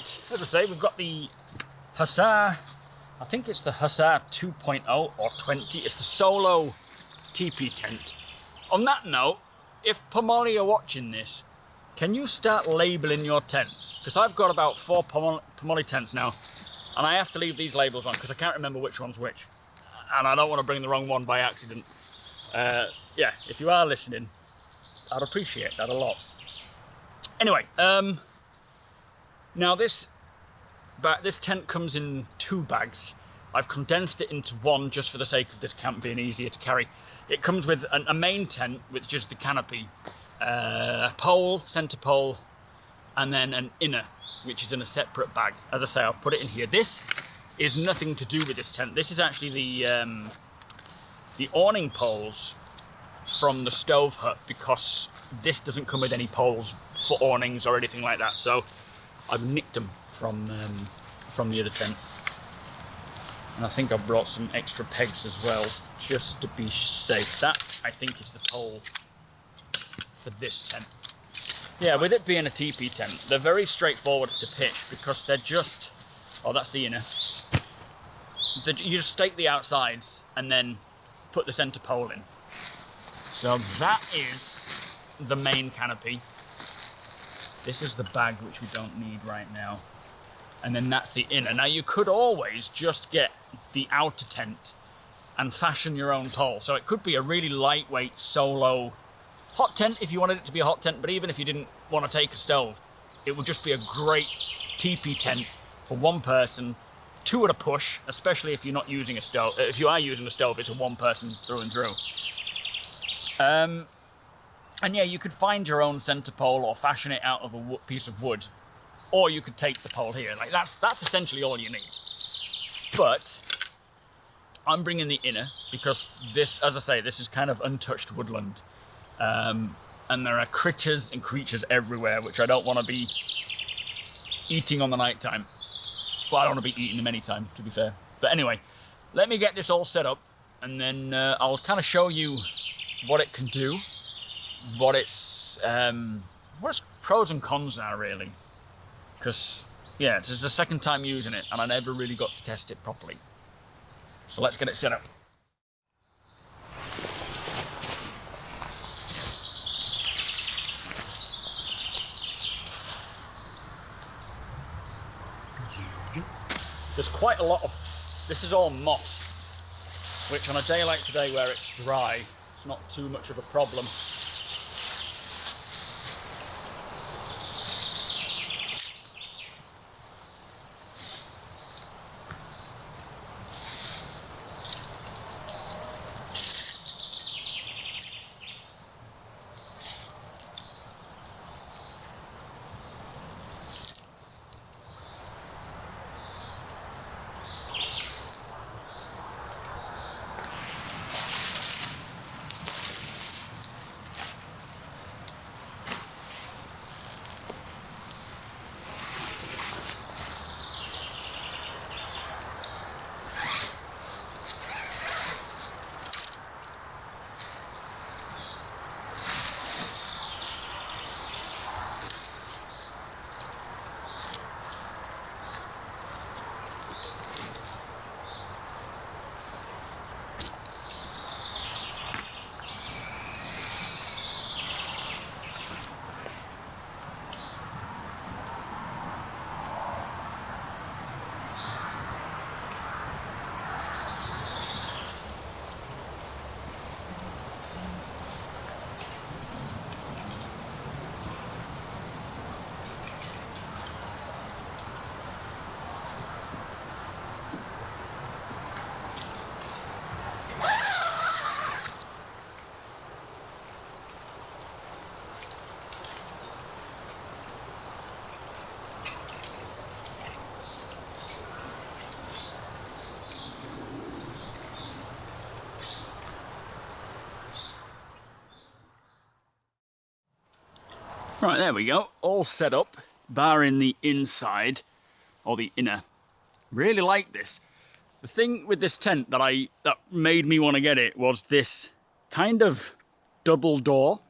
Right, as I say, we've got the Hussar, I think it's the Hussar 2.0 or 20. It's the solo tipi tent. On that note, if Pomoly are watching this, can you start labelling your tents? Because I've got about 4 Pomoly tents now, and I have to leave these labels on because I can't remember which one's which. And I don't want to bring the wrong one by accident. Yeah, if you are listening, I'd appreciate that a lot. Anyway, now this tent comes in 2 bags. I've condensed it into 1 just for the sake of this camp being easier to carry. It comes with a main tent with just the canopy, a pole, centre pole, and then an inner, which is in a separate bag. As I say, I've put it in here. This is nothing to do with this tent. This is actually the awning poles from the stove hut, because this doesn't come with any poles for awnings or anything like that. So I've nicked them from the other tent. And I think I've brought some extra pegs as well, just to be safe. That, I think, is the pole for this tent. Yeah, with it being a tipi tent, they're very straightforward to pitch, because they're just... Oh, that's the inner. You just stake the outsides and then put the centre pole in. So that is the main canopy. This is the bag, which we don't need right now. And then that's the inner. Now you could always just get the outer tent and fashion your own pole. So it could be a really lightweight solo hot tent if you wanted it to be a hot tent, but even if you didn't want to take a stove, it would just be a great tipi tent for 1 person, 2 at a push, especially if you're not using a stove. If you are using a stove, it's a 1 person through and through. And yeah, you could find your own centre pole or fashion it out of a piece of wood. Or you could take the pole here. Like that's essentially all you need. But I'm bringing the inner because this, as I say, this is kind of untouched woodland. And there are critters and creatures everywhere, which I don't want to be eating on the night time. Well, I don't want to be eating them anytime, to be fair. But anyway, let me get this all set up, and then I'll kind of show you what it can do, what its pros and cons are, really. Because, yeah, this is the 2nd time using it, and I never really got to test it properly. So let's get it set up. There's quite a lot of... This is all moss, which on a day like today where it's dry, it's not too much of a problem. Right, there we go, all set up, barring the inside, or the inner. Really like this. The thing with this tent that made me want to get it was this kind of double door,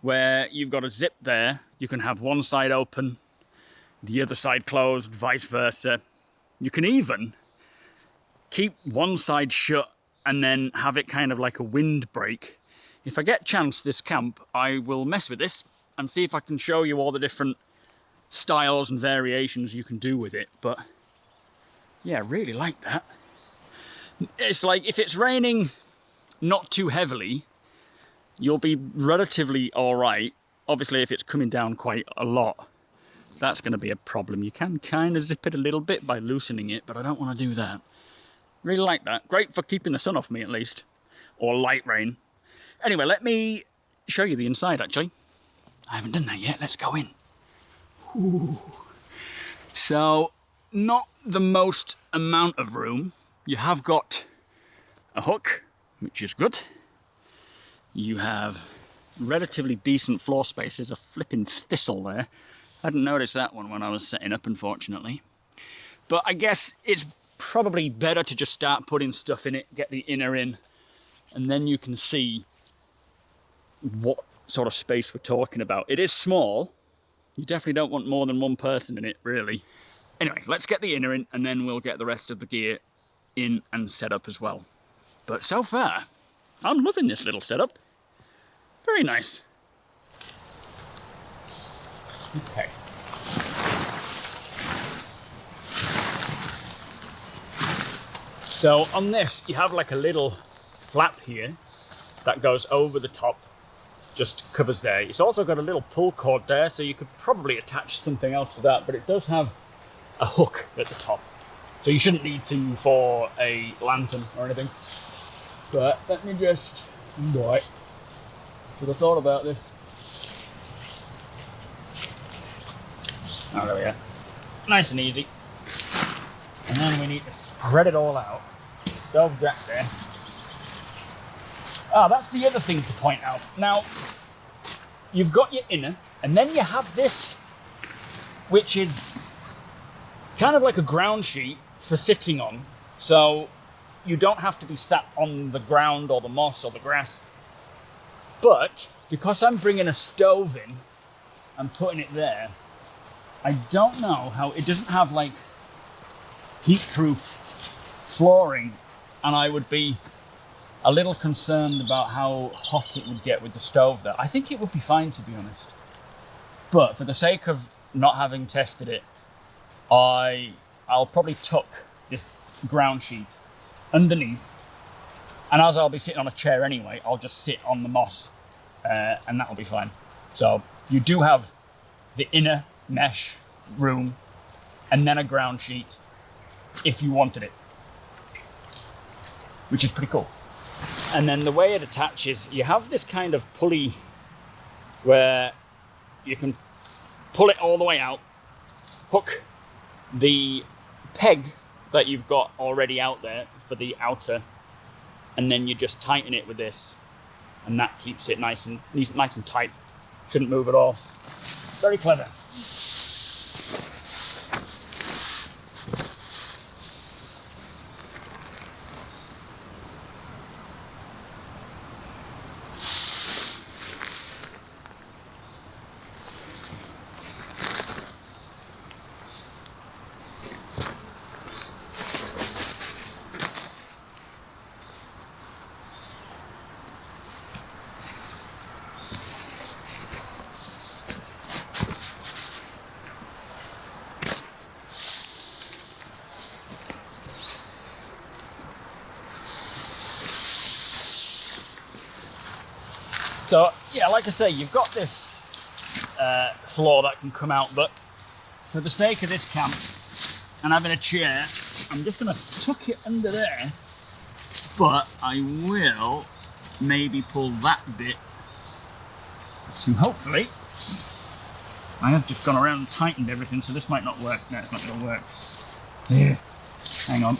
where you've got a zip there. You can have one side open, the other side closed, vice versa. You can even keep one side shut and then have it kind of like a windbreak. If I get a chance this camp, I will mess with this and see if I can show you all the different styles and variations you can do with it. But yeah, I really like that. It's like if it's raining not too heavily, you'll be relatively all right. Obviously, if it's coming down quite a lot, that's going to be a problem. You can kind of zip it a little bit by loosening it, but I don't want to do that. Really like that. Great for keeping the sun off me, at least. Or light rain. Anyway, let me show you the inside, actually. I haven't done that yet. Let's go in. Ooh. So, not the most amount of room. You have got a hook, which is good. You have relatively decent floor space. There's a flipping thistle there. I hadn't noticed that one when I was setting up, unfortunately. But I guess it's probably better to just start putting stuff in it, get the inner in, and then you can see what sort of space we're talking about. It is small. You definitely don't want more than one person in it, really. Anyway, let's get the inner in, and then we'll get the rest of the gear in and set up as well. But so far, I'm loving this little setup. Very nice. Okay. So on this, you have like a little flap here that goes over the top, just covers there. It's also got a little pull cord there, so you could probably attach something else to that, but it does have a hook at the top. So you shouldn't need to for a lantern or anything. But let me just, right, should have thought about this. Oh, there we go. Nice and easy. And then we need to spread it all out. Stove jack there. Ah, that's the other thing to point out. Now, you've got your inner, and then you have this, which is kind of like a ground sheet for sitting on. So you don't have to be sat on the ground or the moss or the grass. But because I'm bringing a stove in and putting it there, I don't know how it doesn't have like heat-proof flooring, and I would be a little concerned about how hot it would get with the stove there. I think it would be fine, to be honest. But for the sake of not having tested it, I'll probably tuck this ground sheet underneath, and as I'll be sitting on a chair anyway, I'll just sit on the moss, and that'll be fine. So you do have the inner mesh room and then a ground sheet if you wanted it, which is pretty cool. And then the way it attaches, you have this kind of pulley where you can pull it all the way out, hook the peg that you've got already out there for the outer, and then you just tighten it with this, and that keeps it nice and tight. Shouldn't move at all. Very clever. So yeah, like I say, you've got this floor that can come out, but for the sake of this camp and having a chair, I'm just going to tuck it under there, but I will maybe pull that bit to hopefully, I have just gone around and tightened everything, so this might not work. No, it's not going to work. Yeah. Hang on.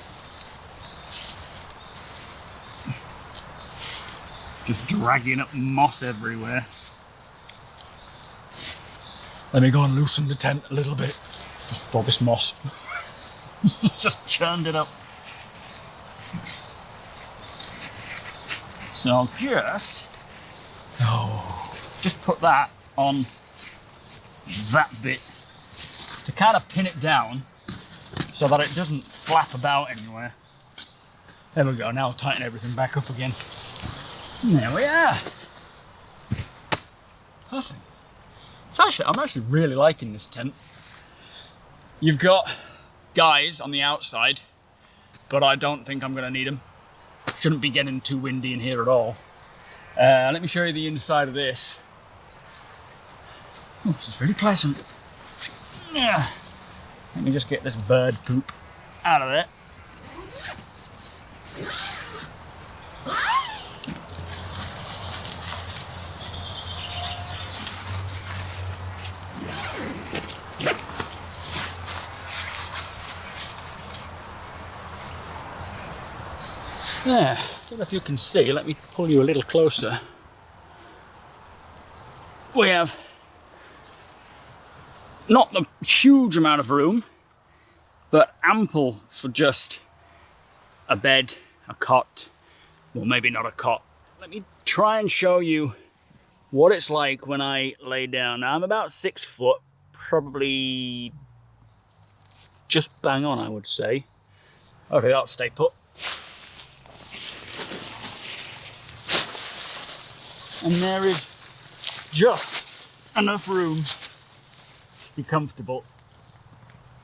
Just dragging up moss everywhere. Let me go and loosen the tent a little bit. Just all this moss. Just churned it up. So I'll just put that on that bit to kind of pin it down so that it doesn't flap about anywhere. There we go, now I'll tighten everything back up again. And there we are. Perfect. I'm actually really liking this tent. You've got guys on the outside, but I don't think I'm going to need them. Shouldn't be getting too windy in here at all. Let me show you the inside of this. Oh, this is really pleasant. Yeah. Let me just get this bird poop out of there. There, I don't know if you can see, let me pull you a little closer. We have not a huge amount of room, but ample for just a bed, a cot, well maybe not a cot. Let me try and show you what it's like when I lay down. Now I'm about 6 foot, probably just bang on I would say. Okay, I'll stay put. And there is just enough room to be comfortable.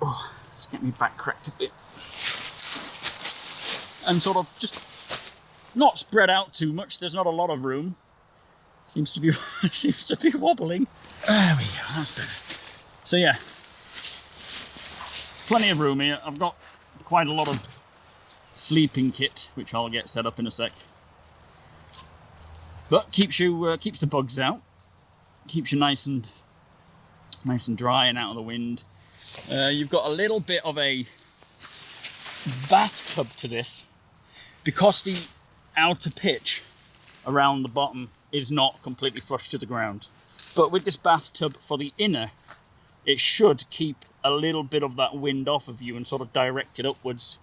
Oh, let's get me back cracked a bit. And sort of just not spread out too much. There's not a lot of room. Seems to be wobbling. There we go, that's better. So yeah, plenty of room here. I've got quite a lot of sleeping kit, which I'll get set up in a sec. But keeps the bugs out, keeps you nice and dry and out of the wind. You've got a little bit of a bathtub to this, because the outer pitch around the bottom is not completely flush to the ground. But with this bathtub for the inner, it should keep a little bit of that wind off of you and sort of direct it upwards,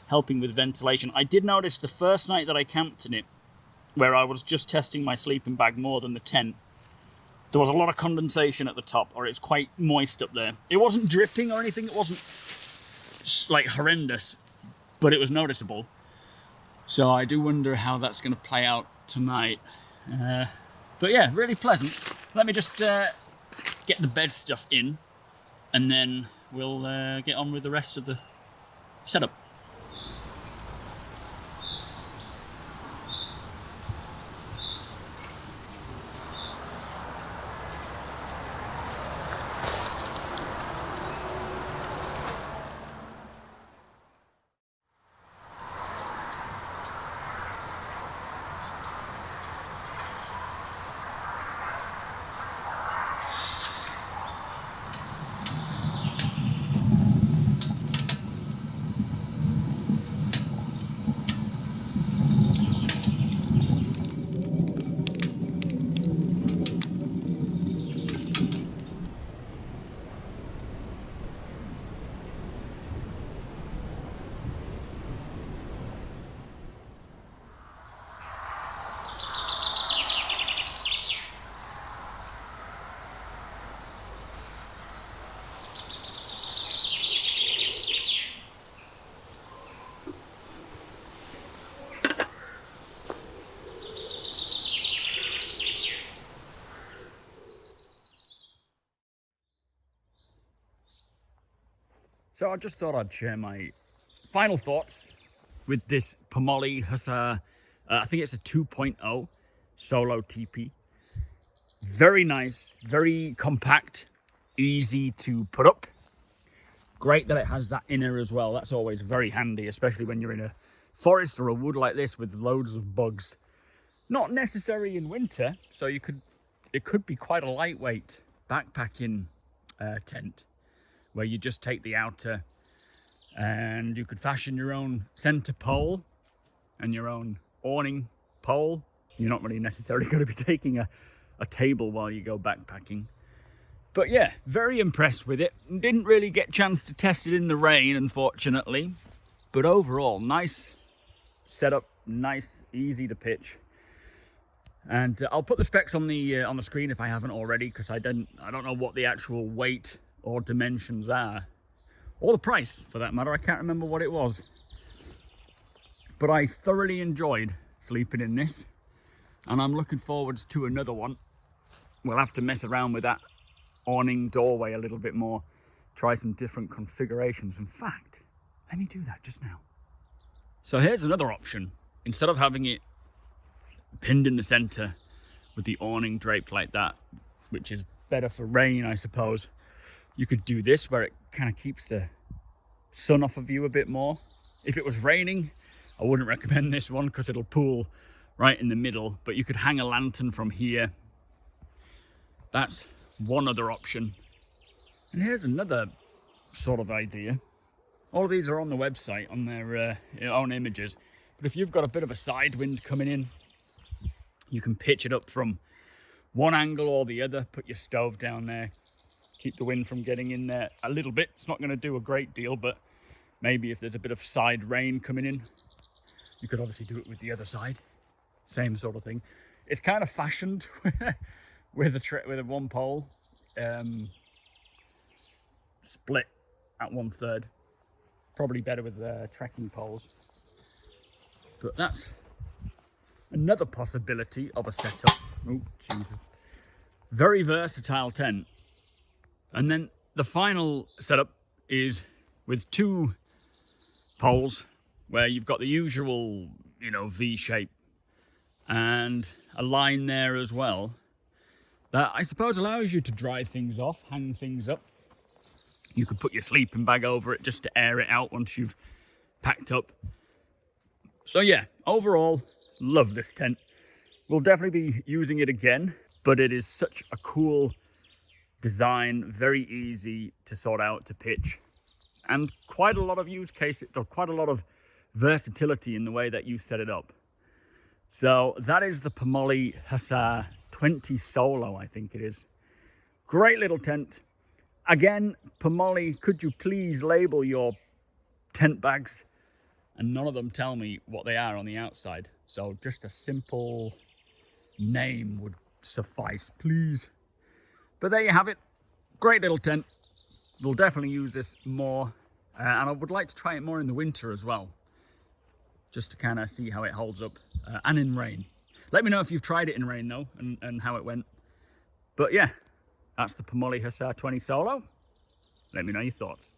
helping with ventilation. I did notice the first night that I camped in it, where I was just testing my sleeping bag more than the tent, there was a lot of condensation at the top, or it's quite moist up there. It wasn't dripping or anything, it wasn't like horrendous, but it was noticeable. So I do wonder how that's going to play out tonight. But yeah, really pleasant. Let me just get the bed stuff in, and then we'll get on with the rest of the setup. So I just thought I'd share my final thoughts with this Pomoly Hussar. I think it's a 2.0 solo tipi. Very nice, very compact, easy to put up. Great that it has that inner as well. That's always very handy, especially when you're in a forest or a wood like this with loads of bugs. Not necessary in winter, so it could be quite a lightweight backpacking tent, where you just take the outer and you could fashion your own center pole and your own awning pole. You're not really necessarily going to be taking a table while you go backpacking. But yeah, very impressed with it. Didn't really get a chance to test it in the rain, unfortunately. But overall, nice setup, nice, easy to pitch. And I'll put the specs on the screen if I haven't already, because I don't know what the actual weight or dimensions are, or the price for that matter. I can't remember what it was, but I thoroughly enjoyed sleeping in this, and I'm looking forward to another one. We'll have to mess around with that awning doorway a little bit more, try some different configurations. In fact, let me do that just now. So here's another option. Instead of having it pinned in the center with the awning draped like that, which is better for rain, I suppose, you could do this where it kind of keeps the sun off of you a bit more. If it was raining, I wouldn't recommend this one because it'll pool right in the middle, but you could hang a lantern from here. That's one other option. And here's another sort of idea. All of these are on the website on their own images, but if you've got a bit of a side wind coming in, you can pitch it up from one angle or the other, put your stove down there, keep the wind from getting in there a little bit. It's not going to do a great deal, but maybe if there's a bit of side rain coming in, you could obviously do it with the other side. Same sort of thing. It's kind of fashioned with a one pole split at 1/3. Probably better with trekking poles. But that's another possibility of a setup. Oh, Jesus. Very versatile tent. And then the final setup is with 2 poles where you've got the usual, V shape and a line there as well. That I suppose allows you to dry things off, hang things up. You could put your sleeping bag over it just to air it out once you've packed up. So yeah, overall, love this tent. We'll definitely be using it again, but it is such a cool design, very easy to sort out, to pitch, and quite a lot of use cases, or quite a lot of versatility in the way that you set it up. So that is the Pomoly Hussar 20 Solo, I think it is. Great little tent. Again, Pomoly, could you please label your tent bags? And none of them tell me what they are on the outside. So just a simple name would suffice, please. But there you have it. Great little tent. We'll definitely use this more. And I would like to try it more in the winter as well, just to kind of see how it holds up, and in rain. Let me know if you've tried it in rain though, and how it went. But yeah, that's the Pomoly Hussar 20 Solo. Let me know your thoughts.